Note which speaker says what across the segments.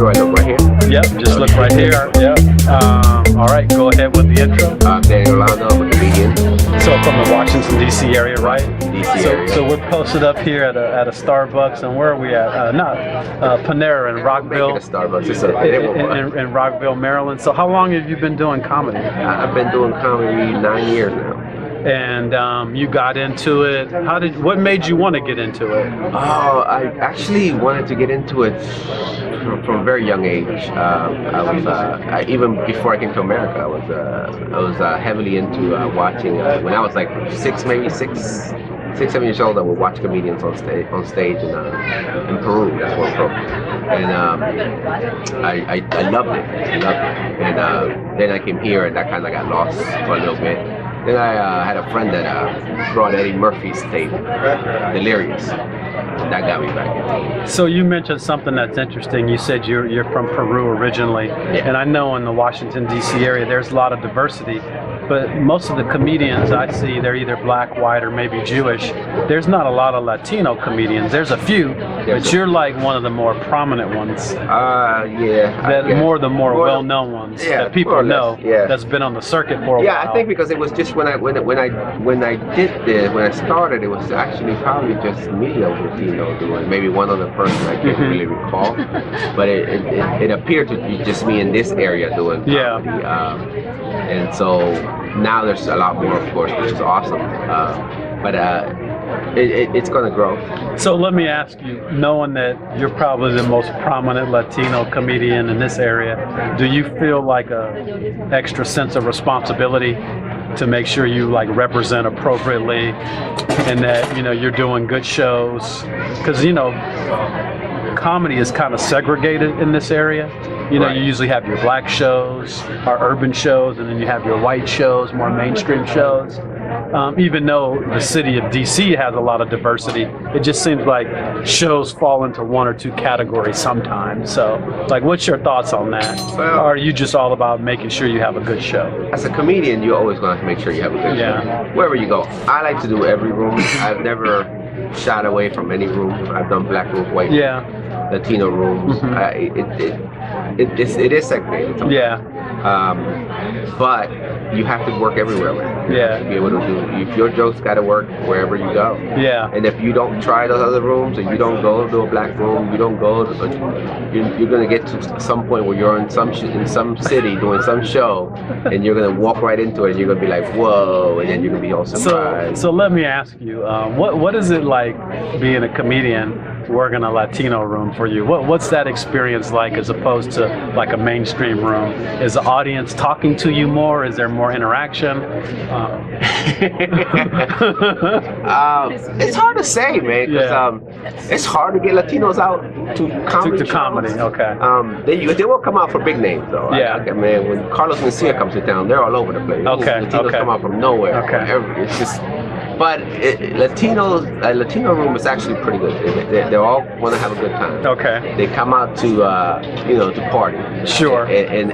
Speaker 1: do I look right here?
Speaker 2: Yep, just look right here. Yep. All right, go ahead with the intro.
Speaker 1: I'm Danny Rolando, I'm a comedian.
Speaker 2: So from the Washington D.C. area, right?
Speaker 1: D.C. area.
Speaker 2: So we're posted up here at a Starbucks, and where are we at? Panera in Rockville.
Speaker 1: Making a Starbucks. It's
Speaker 2: in Rockville, Maryland. So how long have you been doing comedy?
Speaker 1: I've been doing comedy 9 years now.
Speaker 2: And you got into it. What made you want to get into it?
Speaker 1: Oh, I actually wanted to get into it from a very young age. Even before I came to America, I was heavily into watching. When I was like 6, 7 years old, I would watch comedians on stage in Peru. That's where I'm from, and I loved it. And then I came here, and that kind of got lost for a little bit. Then I had a friend that brought Eddie Murphy's tape, Delirious. That got me back into it.
Speaker 2: So you mentioned something that's interesting. You said you're from Peru originally,
Speaker 1: yeah.
Speaker 2: And I know in the Washington D.C. area there's a lot of diversity, but most of the comedians I see, they're either black, white, or maybe Jewish. There's not a lot of Latino comedians. There's a few, but you're like one of the more prominent ones.
Speaker 1: Yeah.
Speaker 2: The more well-known ones that people know.
Speaker 1: Yeah.
Speaker 2: That's been on the circuit for a while.
Speaker 1: Yeah, I think because it was just when I started, it was actually probably just me that was Latino doing, maybe one other person I can't really recall, but it appeared to be just me in this area doing comedy.
Speaker 2: Yeah.
Speaker 1: And so now there's a lot more, of course, which is awesome. But it's going to grow.
Speaker 2: So let me ask you, knowing that you're probably the most prominent Latino comedian in this area, do you feel like a extra sense of responsibility to make sure you like represent appropriately and that you're doing good shows? Because comedy is kind of segregated in this area.
Speaker 1: Right.
Speaker 2: You usually have your black shows, our urban shows, and then you have your white shows, more mainstream shows. Even though the city of D.C. has a lot of diversity, it just seems like shows fall into one or two categories sometimes. So, like, what's your thoughts on that?
Speaker 1: Well,
Speaker 2: or are you just all about making sure you have a good show?
Speaker 1: As a comedian, you're always going to have to make sure you have a good show. Wherever you go. I like to do every room. I've never shied away from any room. I've done black rooms, white rooms, Latino rooms. It is segregated sometimes.
Speaker 2: Yeah.
Speaker 1: But you have to work everywhere with it. To be able to do. If your jokes got to work wherever you go.
Speaker 2: Yeah.
Speaker 1: And if you don't try those other rooms, and you don't go to a black room, you don't go to, you're going to get to some point where you're in some city doing some show, and you're going to walk right into it, and you're going to be like, whoa, and then you're going to be all surprised.
Speaker 2: So let me ask you, what is it like being a comedian working a Latino room for you? What's that experience like as opposed to like a mainstream room? Is the audience talking to you more? Is there more interaction?
Speaker 1: It's hard to say, man, because it's hard to get Latinos out to comedy.
Speaker 2: To comedy, okay.
Speaker 1: They will come out for big names though.
Speaker 2: Yeah.
Speaker 1: Man, when Carlos Mencia comes to town, they're all over the place.
Speaker 2: Okay.
Speaker 1: Latinos come out from nowhere.
Speaker 2: Okay.
Speaker 1: It's just. But Latino room is actually pretty good. They all want to have a good time.
Speaker 2: Okay.
Speaker 1: They come out to to party.
Speaker 2: Sure.
Speaker 1: And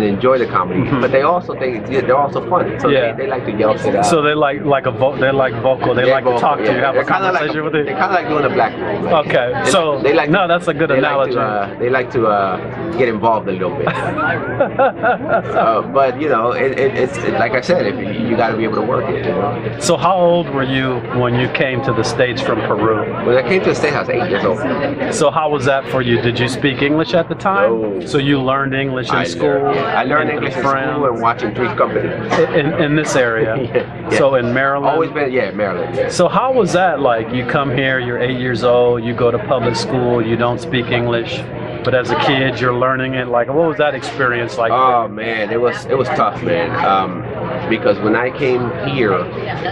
Speaker 1: enjoy the comedy. But they're also funny. So they like to yell shit out.
Speaker 2: So they like vocal. They like to talk to you, have a conversation with you.
Speaker 1: They're kind of like doing a black room.
Speaker 2: Okay. That's a good analogy.
Speaker 1: They like to get involved a little bit. But it's like I said, if you got to be able to work it.
Speaker 2: So how old were you when you came to the States from Peru?
Speaker 1: When I came to the States, I was 8 years old.
Speaker 2: So how was that for you? Did you speak English at the time?
Speaker 1: No.
Speaker 2: So you learned English in school?
Speaker 1: I learned English in school and watching Three's Company.
Speaker 2: In this area?
Speaker 1: Yeah.
Speaker 2: So in Maryland?
Speaker 1: Always been, Maryland. Yeah.
Speaker 2: So how was that like? You come here, you're 8 years old, you go to public school, you don't speak English, but as a kid you're learning it. Like, what was that experience like?
Speaker 1: Oh man, it was tough, man. Because when I came here,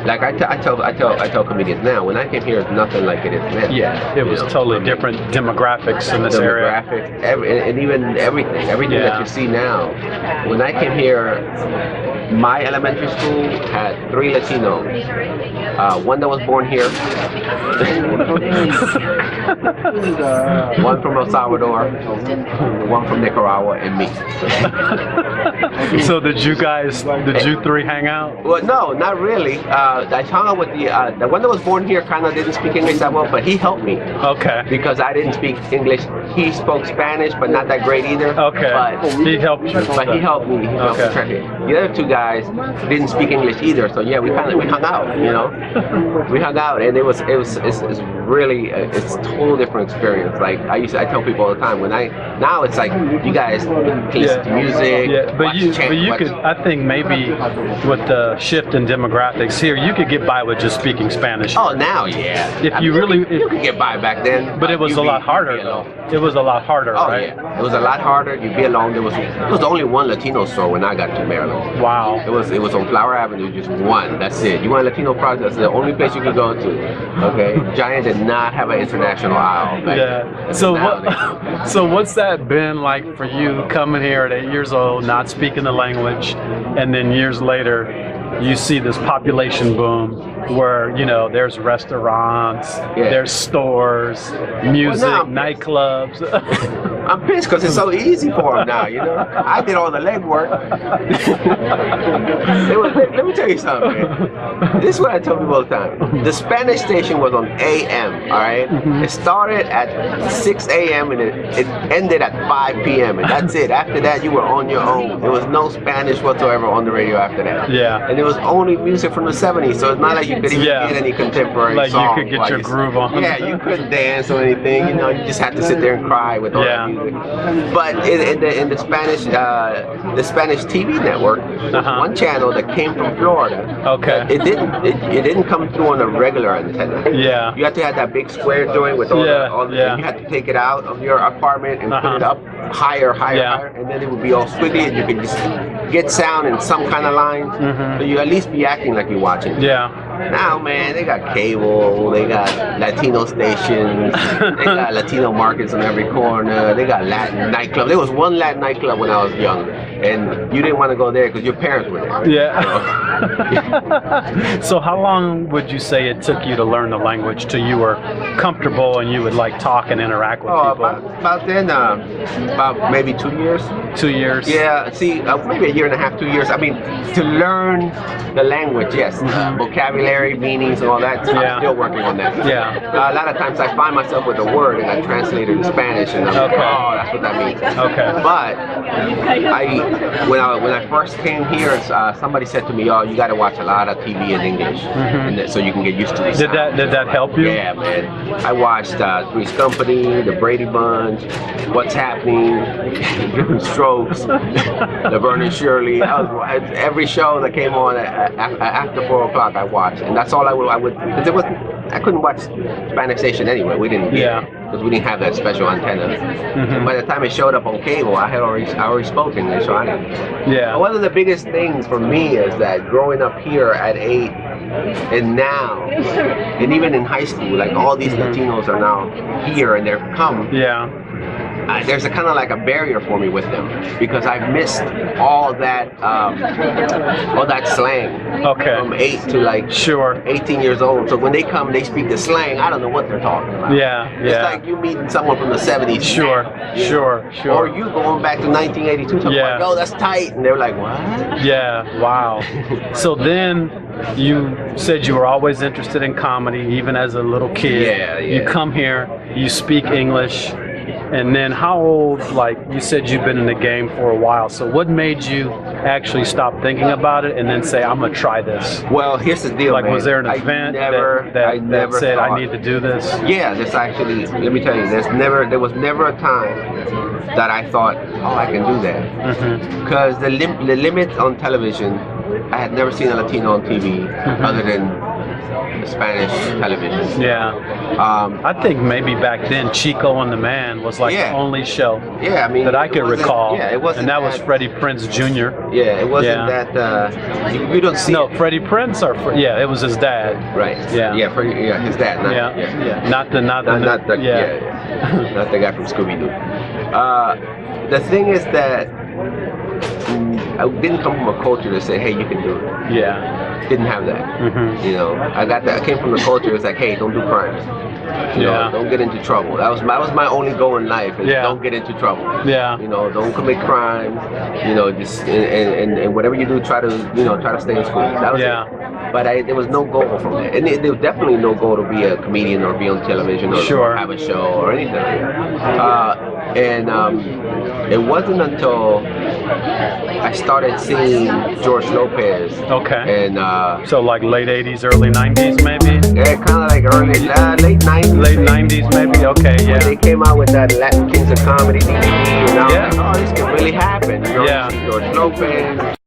Speaker 1: like I tell comedians now, when I came here, it's nothing like it is now.
Speaker 2: Yeah, it was totally different demographics in this area.
Speaker 1: And even everything that you see now. When I came here, my elementary school had 3 Latinos. One that was born here, one from El Salvador, one from Nicaragua, and me.
Speaker 2: So did you 3 hang out?
Speaker 1: Well, no, not really. I hung out with the one that was born here. Kind of didn't speak English that well, but he helped me.
Speaker 2: Okay.
Speaker 1: Because I didn't speak English. He spoke Spanish, but not that great either.
Speaker 2: Okay.
Speaker 1: But
Speaker 2: he helped you.
Speaker 1: But he helped me. He helped me try to. The other two guys didn't speak English either, so yeah, we hung out. You know, we hung out, and it's really it's a total different experience. Like I tell people all the time now it's like you guys can listen to music.
Speaker 2: Yeah, but you could. I think maybe with the shift in demographics here, you could get by with just speaking Spanish.
Speaker 1: Oh, now, yeah.
Speaker 2: If you
Speaker 1: could get by back then.
Speaker 2: But it was a lot harder. It was a lot harder, right?
Speaker 1: Yeah. It was a lot harder. You'd be alone. There was only one Latino store when I got to Maryland.
Speaker 2: Wow.
Speaker 1: It was on Flower Avenue, just one. That's it. You want a Latino product? That's the only place you could go to. Okay. Giant did not have an international aisle.
Speaker 2: Yeah. So what's that been like for you coming here at 8 years old, not speaking the language, and then years later you see this population boom where, you know, there's restaurants, there's stores, music, nightclubs.
Speaker 1: I'm pissed because it's so easy for them now, you know. I did all the legwork. Let me tell you something, man. This is what I tell people all the time. The Spanish station was on AM, all right? It started at 6 a.m. and it ended at 5 p.m. and that's it. After that, you were on your own. There was no Spanish whatsoever on the radio after that.
Speaker 2: Yeah.
Speaker 1: And it was only music from the 70s, so it's not like you could even get any contemporary
Speaker 2: like
Speaker 1: songs.
Speaker 2: You could get your groove on.
Speaker 1: Yeah, you couldn't dance or anything, you know, you just had to sit there and cry with all that music. But in the Spanish TV network, one channel that came from Florida.
Speaker 2: Okay.
Speaker 1: It didn't come through on a regular antenna.
Speaker 2: Yeah.
Speaker 1: You had to have that big square joint with all the you had to take it out of your apartment and put it up higher, and then it would be all squiggly and you could just get sound in some kind of lines. So you at least be acting like you're watching.
Speaker 2: Yeah.
Speaker 1: Now, man, they got cable, they got Latino stations, they got Latino markets on every corner, they got Latin nightclub. There was one Latin nightclub when I was young, and you didn't want to go there because your parents were there.
Speaker 2: Yeah. So how long would you say it took you to learn the language till you were comfortable and you would like talk and interact with people?
Speaker 1: About then, about maybe 2 years.
Speaker 2: 2 years?
Speaker 1: Yeah, see, maybe a year and a half, 2 years. I mean, to learn the language, yes. Vocabulary, meanings, and all that. I'm still working on that.
Speaker 2: Yeah.
Speaker 1: A lot of times I find myself with a word and I translate it to Spanish and I'm like, oh, that's what that means.
Speaker 2: Okay.
Speaker 1: But when I first came here, somebody said to me, oh, you got to watch a lot of TV in English and so you can get used to this.
Speaker 2: Did that help you?
Speaker 1: Yeah, man. I watched Three's Company, The Brady Bunch, What's Happening, Different Strokes, Laverne and Shirley. Every show that came on after 4 o'clock, I watched, and that's all I would because I couldn't watch Spanish station anyway. We didn't because we didn't have that special antenna. And by the time it showed up on cable, I already spoke English, so I didn't.
Speaker 2: Yeah.
Speaker 1: One of the biggest things for me is that growing up here at 8 and now, and even in high school, like all these Latinos are now here and they're come.
Speaker 2: Yeah.
Speaker 1: There's a kind of like a barrier for me with them because I've missed all that slang from 8 to like 18 years old. So when they come, they speak the slang. I don't know what they're talking about.
Speaker 2: Yeah.
Speaker 1: It's like you meeting someone from the 70s.
Speaker 2: Sure.
Speaker 1: Or you going back to 1982 talking like, oh, that's tight, and they're like, what?
Speaker 2: Yeah. Wow. So then you said you were always interested in comedy, even as a little kid.
Speaker 1: Yeah.
Speaker 2: You come here, you speak English. And then how old, like you said you've been in the game for a while, so what made you actually stop thinking about it and then say, I'm going to try this?
Speaker 1: Well, here's the deal,
Speaker 2: like,
Speaker 1: man.
Speaker 2: was there an event that said, I need to do this? Yeah,
Speaker 1: this actually, let me tell you, there was never a time that I thought, oh, I can do that. Because the limit on television, I had never seen a Latino on TV other than Spanish television.
Speaker 2: Yeah. I think maybe back then Chico and the Man was like the only show
Speaker 1: I mean,
Speaker 2: that I could recall.
Speaker 1: Yeah, it wasn't.
Speaker 2: And that was Freddie Prinze Jr.
Speaker 1: Yeah, it wasn't that. You don't see.
Speaker 2: No, Freddie Prinze it was his dad.
Speaker 1: Right.
Speaker 2: Yeah.
Speaker 1: Yeah, his dad.
Speaker 2: Not the
Speaker 1: not the guy from Scooby-Doo. The thing is that I didn't come from a culture to say, hey, you can do it.
Speaker 2: Yeah.
Speaker 1: didn't have that. You know, I came from the culture. It's like, hey, don't do crimes. You know, don't get into trouble. That was my only goal in life. Is don't get into trouble.
Speaker 2: Yeah.
Speaker 1: You know, don't commit crimes. You know, just and whatever you do, try to stay in school. That was it. But there was no goal from that, and there was definitely no goal to be a comedian or be on television or have a show or anything like that. It wasn't until I started seeing George Lopez.
Speaker 2: Okay.
Speaker 1: And
Speaker 2: so like late '80s, early '90s, maybe.
Speaker 1: Yeah, kind of like late '90s.
Speaker 2: Late '90s, maybe. Okay, yeah.
Speaker 1: When they came out with that Latin Kings of Comedy DVD, and I was like, oh, this can really happen. You know, George Lopez.